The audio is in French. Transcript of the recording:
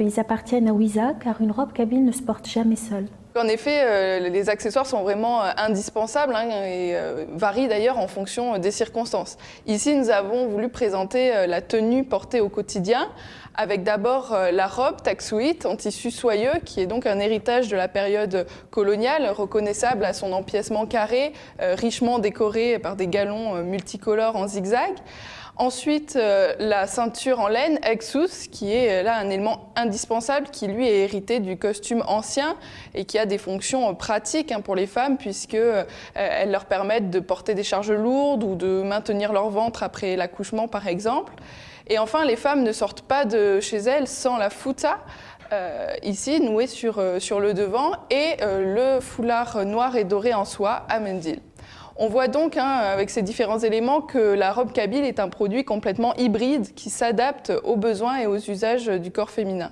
Ils appartiennent à Wiza car une robe kabyle ne se porte jamais seule. En effet, les accessoires sont vraiment indispensables et varient d'ailleurs en fonction des circonstances. Ici, nous avons voulu présenter la tenue portée au quotidien, avec d'abord la robe taksouit en tissu soyeux, qui est donc un héritage de la période coloniale, reconnaissable à son empiècement carré, richement décoré par des galons multicolores en zigzag. Ensuite, la ceinture en laine, Exus, qui est là un élément indispensable qui, lui, est hérité du costume ancien et qui a des fonctions pratiques pour les femmes puisqu'elles leur permettent de porter des charges lourdes ou de maintenir leur ventre après l'accouchement, par exemple. Et enfin, les femmes ne sortent pas de chez elles sans la fouta, ici nouée sur le devant, et le foulard noir et doré en soie à mendil. On voit donc, avec ces différents éléments, que la robe kabyle est un produit complètement hybride qui s'adapte aux besoins et aux usages du corps féminin.